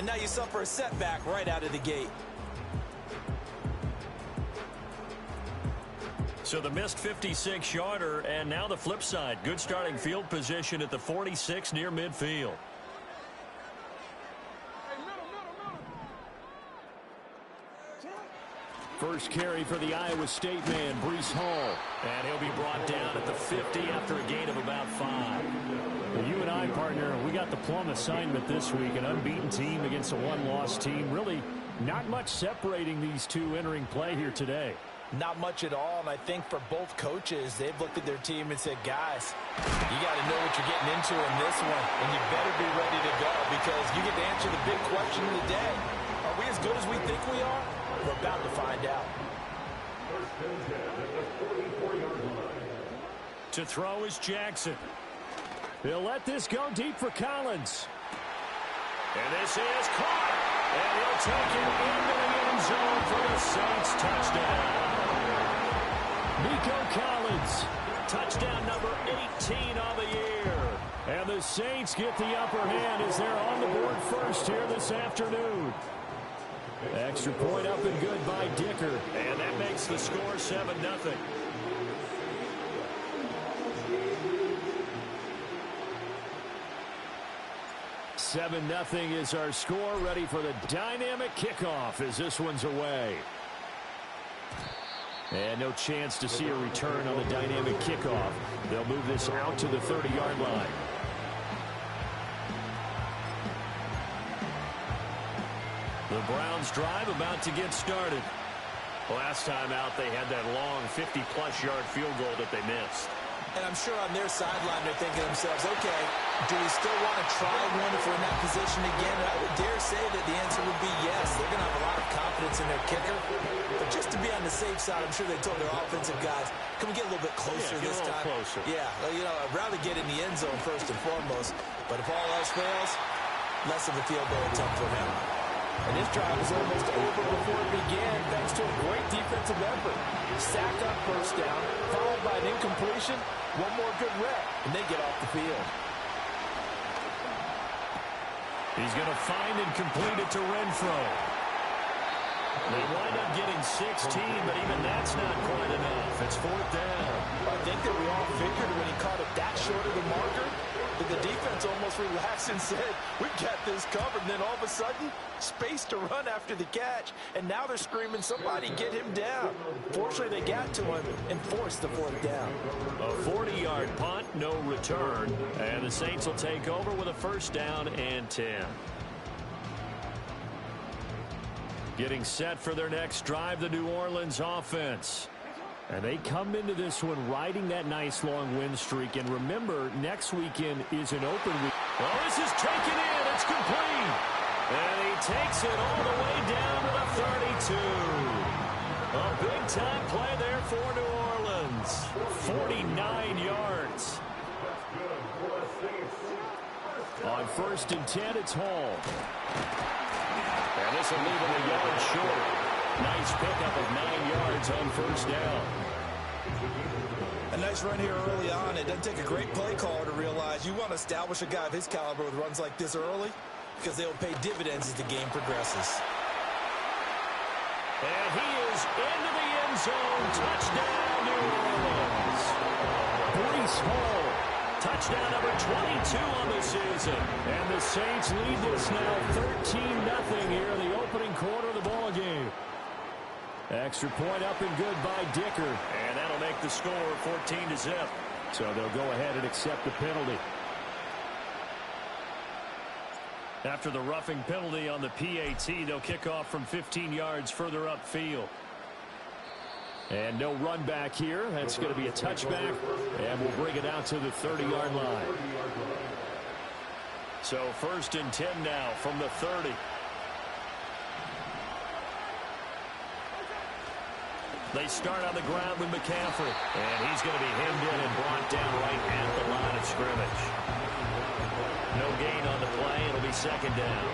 now you suffer a setback right out of the gate. So the missed 56-yarder, and now the flip side. Good starting field position at the 46 near midfield. First carry for the Iowa State man, Breece Hall. And he'll be brought down at the 50 after a gain of about 5. Well, you and I, partner, we got the plum assignment this week. An unbeaten team against a one-loss team. Really not much separating these two entering play here today. Not much at all, and I think for both coaches, they've looked at their team and said, guys, you got to know what you're getting into in this one, and you better be ready to go because you get to answer the big question of the day. Are we as good as we think we are? We're about to find out. To throw is Jackson. He'll let this go deep for Collins. And this is caught. And he'll take it into the end zone for the Saints touchdown. Nico Collins. Touchdown number 18 on the year. And the Saints get the upper hand as they're on the board first here this afternoon. Extra point up and good by Dicker. And that makes the score 7-0. 7-0 is our score. Ready for the dynamic kickoff as this one's away. And no chance to see a return on the dynamic kickoff. They'll move this out to the 30-yard line. The Browns drive about to get started. Last time out, they had that long 50-plus yard field goal that they missed. And I'm sure on their sideline they're thinking to themselves, okay, do we still want to try one if we're in that position again? And I would dare say that the answer would be yes. They're going to have a lot of confidence in their kicker. But just to be on the safe side, I'm sure they told their offensive guys, can we get a little bit closer this time? Closer. Yeah, well, you know, I'd rather get in the end zone first and foremost. But if all else fails, less of a field goal attempt for him. And this drive was almost over before it began thanks to a great defensive effort. Sack on first down, followed by an incompletion, one more good rep, and then get off the field. He's going to find and complete it to Renfro. They wind up getting 16, but even that's not quite enough. It's fourth down. I think that we all figured when he caught it that short of the marker, that the defense almost relaxed and said, we've got this covered. And then all of a sudden, space to run after the catch. And now they're screaming, somebody get him down. Fortunately, they got to him and forced the fourth down. A 40-yard punt, no return. And the Saints will take over with a first down and 10. Getting set for their next drive, the New Orleans offense. And they come into this one riding that nice long win streak. And remember, next weekend is an open week. Well, this is taken in. It's complete. And he takes it all the way down to the 32. A big-time play there for New Orleans. 49 yards. On first and 10, it's Hall. And this will leave him a yard short. Nice pickup of 9 yards on first down. A nice run here early on. It doesn't take a great play caller to realize you want to establish a guy of his caliber with runs like this early because they'll pay dividends as the game progresses. And he is into the end zone. Touchdown, New Orleans. Breece Hall. Touchdown number 22 on the season. And the Saints lead this now 13-0 here in the opening quarter of the ball game. Extra point up and good by Dicker. And that'll make the score 14-0. So they'll go ahead and accept the penalty. After the roughing penalty on the PAT, they'll kick off from 15 yards further upfield. And no run back here. That's going to be a touchback. And we'll bring it out to the 30-yard line. So first and 10 now from the 30. They start on the ground with McCaffrey. And he's going to be hemmed in and brought down right at the line of scrimmage. No gain on the play. It'll be second down.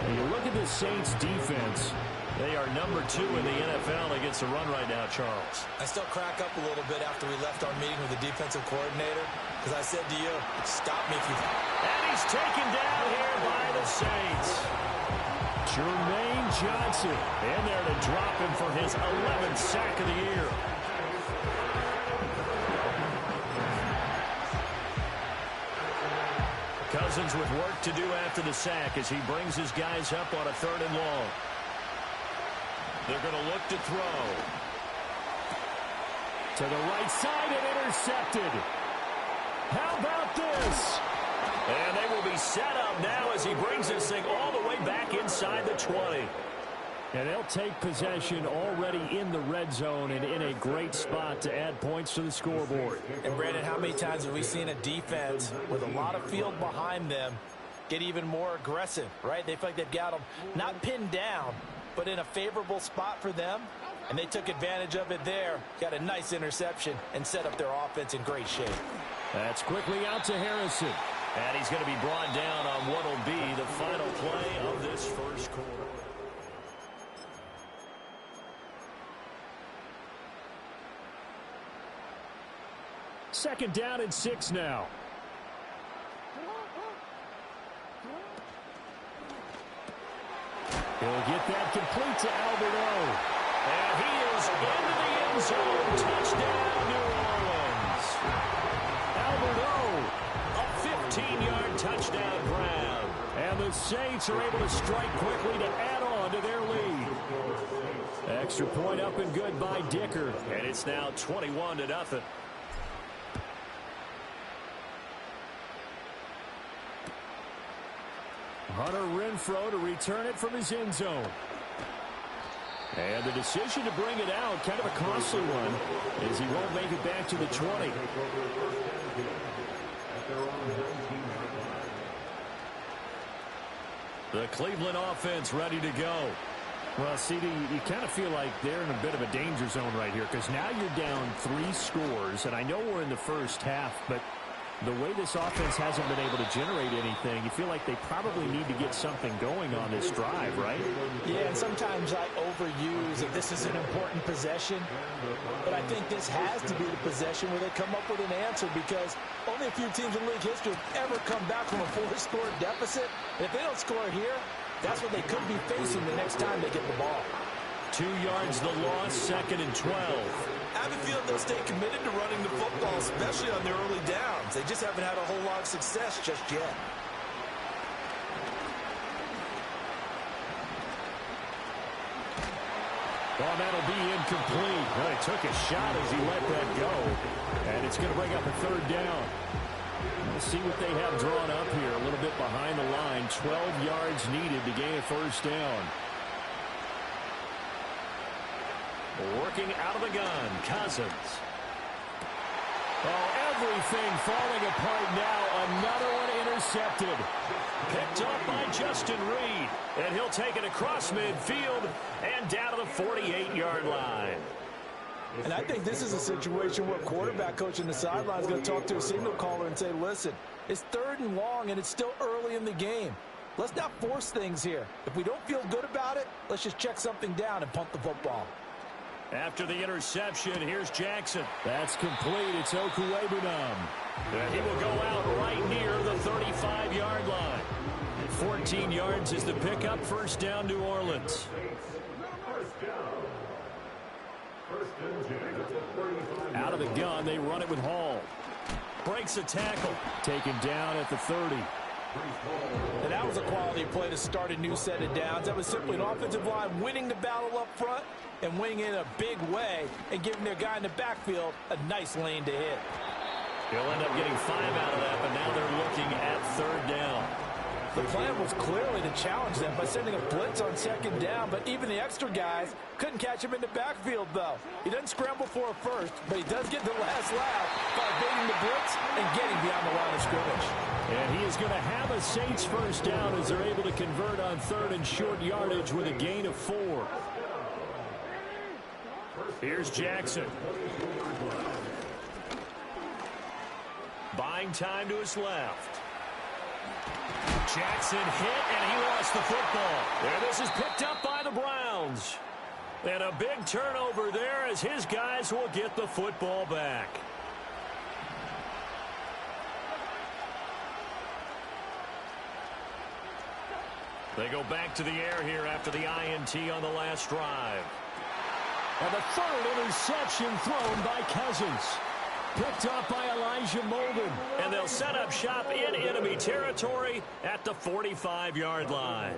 And you look at the Saints defense. They are number 2 in the NFL against the run right now, Charles. I still crack up a little bit after we left our meeting with the defensive coordinator because I said to you, stop me if you... And he's taken down here by the Saints. Jermaine Johnson in there to drop him for his 11th sack of the year. Cousins with work to do after the sack as he brings his guys up on a 3rd and long. They're going to look to throw. To the right side and intercepted. How about this? And they will be set up now as he brings this thing all the way back inside the 20. And they'll take possession already in the red zone and in a great spot to add points to the scoreboard. And Brandon, how many times have we seen a defense with a lot of field behind them get even more aggressive, right? They feel like they've got them not pinned down, but in a favorable spot for them. And they took advantage of it there. Got a nice interception and set up their offense in great shape. That's quickly out to Harrison. And he's going to be brought down on what will be the final play of this first quarter. Second down and 6 now. He'll get that complete to Alberto. And he is into the end zone. Touchdown, New Orleans. Alberto, a 15-yard touchdown grab. And the Saints are able to strike quickly to add on to their lead. Extra point up and good by Dicker. And it's now 21-0. Hunter Renfrow to return it from his end zone. And the decision to bring it out, kind of a costly one, as he won't make it back to the 20. The Cleveland offense ready to go. Well, CD, you kind of feel like they're in a bit of a danger zone right here because now you're down 3 scores, and I know we're in the first half, but the way this offense hasn't been able to generate anything, you feel like they probably need to get something going on this drive, right? Yeah, and sometimes I overuse that this is an important possession, but I think this has to be the possession where they come up with an answer because only a few teams in league history have ever come back from a 4-score deficit. And if they don't score here, that's what they could be facing the next time they get the ball. 2 yards the loss, 2nd and 12. I have a feeling they'll stay committed to running the football, especially on their early downs. They just haven't had a whole lot of success just yet. Well, that'll be incomplete. Well, he took a shot as he let that go. And it's going to bring up a 3rd down. We'll see what they have drawn up here. A little bit behind the line. 12 yards needed to gain a 1st down. Working out of the gun, Cousins. Oh, everything falling apart now. Another one intercepted. Picked up by Justin Reed. And he'll take it across midfield and down to the 48-yard line. And I think this is a situation where quarterback coach in the sideline is going to talk to a signal caller and say, listen, it's 3rd and long and it's still early in the game. Let's not force things here. If we don't feel good about it, let's just check something down and punt the football. After the interception, here's Jackson. That's complete. It's Okuwebunam. And he will go out right near the 35-yard line. 14 yards is the pickup. 1st down, New Orleans. Out of the gun, they run it with Hall. Breaks a tackle. Taken down at the 30. And that was a quality play to start a new set of downs. That was simply an offensive line winning the battle up front and winning in a big way and giving their guy in the backfield a nice lane to hit. He'll end up getting 5 out of that, but now they're looking at 3rd down. The plan was clearly to challenge them by sending a blitz on 2nd down, but even the extra guys couldn't catch him in the backfield, though. He doesn't scramble for a first, but he does get the last laugh by evading the blitz and getting beyond the line of scrimmage. And he is going to have a Saints 1st down as they're able to convert on 3rd and short yardage with a gain of 4. Here's Jackson. Buying time to his left. Jackson hit, and he lost the football. And this is picked up by the Browns. And a big turnover there as his guys will get the football back. They go back to the air here after the INT on the last drive. And the third interception thrown by Cousins. Picked up by Elijah Molden. And they'll set up shop in enemy territory at the 45-yard line.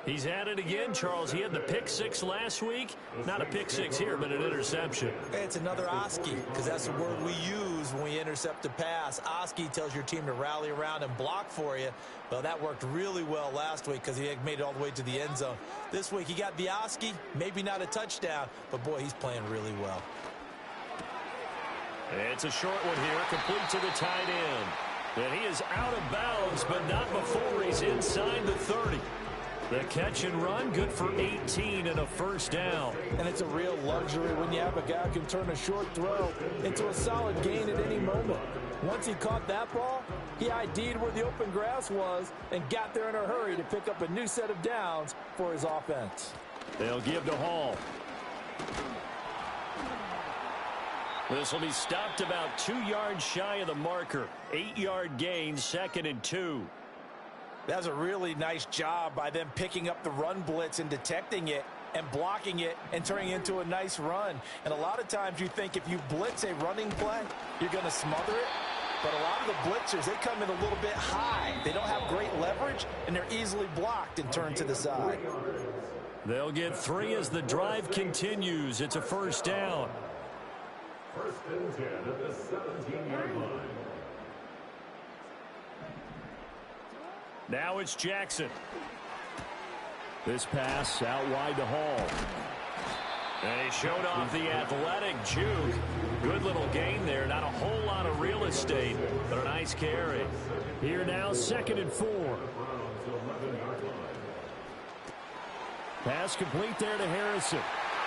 He's at it again, Charles. He had the pick six last week. Not a pick six here, but an interception. It's another Oski, because that's the word we use when we intercept a pass. Oski tells your team to rally around and block for you. Well, that worked really well last week because he had made it all the way to the end zone. This week, he got the Oski, maybe not a touchdown, but, boy, he's playing really well. It's a short one here, complete to the tight end. And he is out of bounds, but not before he's inside the 30. The catch and run, good for 18 and a first down. And it's a real luxury when you have a guy who can turn a short throw into a solid gain at any moment. Once he caught that ball, he ID'd where the open grass was and got there in a hurry to pick up a new set of downs for his offense. They'll give to Hall. This will be stopped about 2 yards shy of the marker. 8-yard gain, 2nd and 2. That was a really nice job by them picking up the run blitz and detecting it and blocking it and turning it into a nice run. And a lot of times you think if you blitz a running play, you're going to smother it. But a lot of the blitzers, they come in a little bit high. They don't have great leverage, and they're easily blocked and turned to the side. They'll get 3 as the drive continues. It's a first down. 1st and 10 at the 17-yard line. Now it's Jackson. This pass out wide to Hall. And he showed off the athletic juke. Good little gain there. Not a whole lot of real estate, but a nice carry. Here now, 2nd and 4. Pass complete there to Harrison.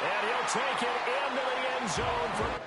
And he'll take it into the end zone for...